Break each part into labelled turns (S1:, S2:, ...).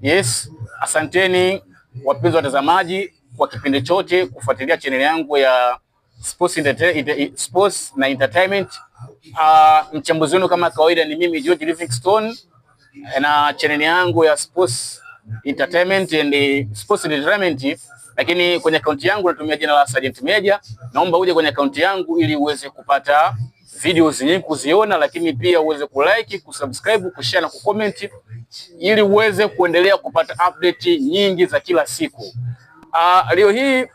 S1: Yes, asanteni wapenzi watazamaji kwa kipindi chote kufuatilia channel yangu ya Sports na Entertainment. Mchambuzi wenu kama kawaida ni mimi George Livingstone, na channel yangu ya Sports Entertainment and Sports Entertainment, lakini kwenye akaunti yangu natumia jina la Sergeant Meja. Naomba uje kwenye akaunti yangu ili uweze kupata videos nyingi kuziona, lakini pia uweze kulike, kusubscribe, kushare na kucomment ili uweze kuendelea kupata update nyingi za kila siku. Leo hii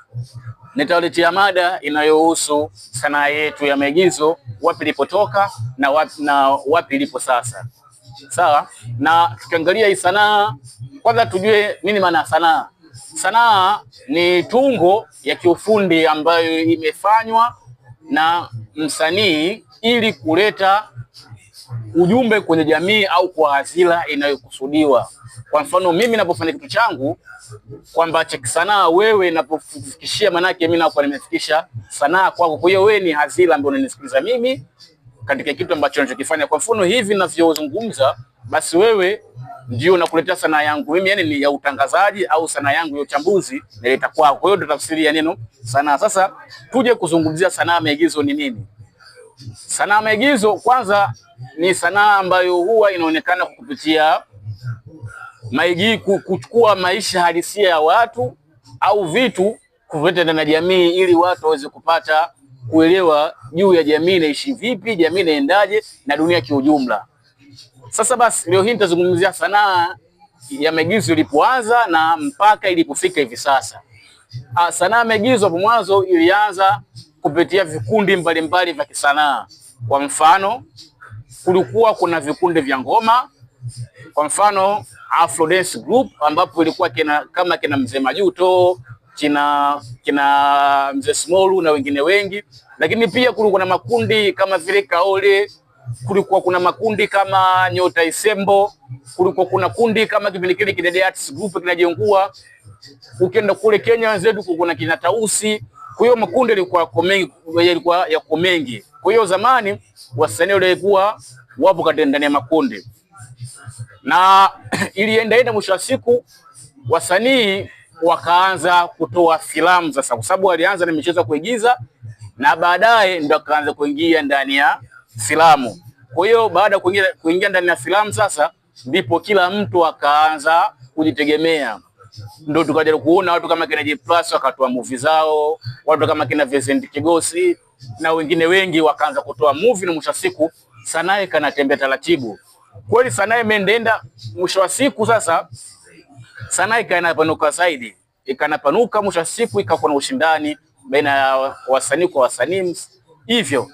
S1: nitawaletea mada inayohusu sanaa yetu ya maigizo, wapi ilipotoka na wapi ilipo sasa. Sawa? Na tukiangalia hii sanaa, kwanza tujue nini maana ya sanaa. Sanaa ni tungo ya kiufundi ambayo imefanywa na msanii ili kuleta ujumbe kwenye jamii au kwa hadhira inayokusudiwa. Kwa mfano mimi ninapofanya kitu changu kwamba cha sanaa, wewe ninapofikishia, manake mimi nakuwa nimefikisha sanaa kwako. Kwa hiyo wewe ni hadhira ambayo unanisikiliza mimi katika kitu ambacho ninachokifanya. Kwa mfano hivi ninavyozungumza, basi wewe ndio unakuletea sanaa yangu mimi, yani ni ya utangazaji au sanaa yangu ya uchambuzi nileta kwako. Kwa hiyo ndio tafsiri ya neno sanaa. Sasa tuje kuzungumzia sanaa maigizo ni nini. Sanaa maigizo kwanza ni sanaa ambayo huwa inaonekana kupitia kuchukua maisha halisia ya watu au vitu kuleta ndani ya jamii ili watu waweze kupata kuelewa juu ya jamii inaishi vipi, jamii inaendaje na dunia kiujumla. Sasa basi leo hii nitazungumzia sanaa ya maigizo ilipoanza na mpaka ilipofika hivi sasa. Sanaa ya maigizo hapo mwanzo ilianza kupitia vikundi mbalimbali vya kisanaa. Kwa mfano kulikuwa kuna vikundi vya ngoma, kwa mfano Afro Dance Group, ambapo ilikuwa kama kina Mzee Majuto, kina Mzee Smolu na wengine wengi. Lakini pia kulikuwa na makundi kama vile Kaole, kulikuwa kuna makundi kama Nyota Isembo, kulikuwa kuna kundi kama kipindi kile Kidede Arts Group kinajengua. Ukienda kule Kenya wenzetu kuna kina Tausi. Kwa hiyo makundi yalikuwa yako mengi. Kwa hiyo zamani wasanii walikuwa wapo katika ndani ya makundi. Na ilienda mwisho wa siku wasanii wakaanza kutoa filamu sasa, kwa sababu walianza na michezo ya kuigiza na baadaye ndio akaanza kuingia ndani ya filamu. Kwa hiyo baada ya kuingia ndani ya filamu sasa ndipo kila mtu akaanza kujitegemea. Ndio tukaja kuona watu kama kina J+ wakatoa movie zao, watu kama kina Vincent Kigosi na wengine wengi wakaanza kutoa movie, na mwisho wa siku sanaa ikanatembea taratibu. Kweli sanaa imeenda, mwisho wa siku sasa sanaa ikanapanuka zaidi. Ikanapanuka, mwisho wa siku ikakuwa na ushindani baina ya wasanii kwa wasanii. Hivyo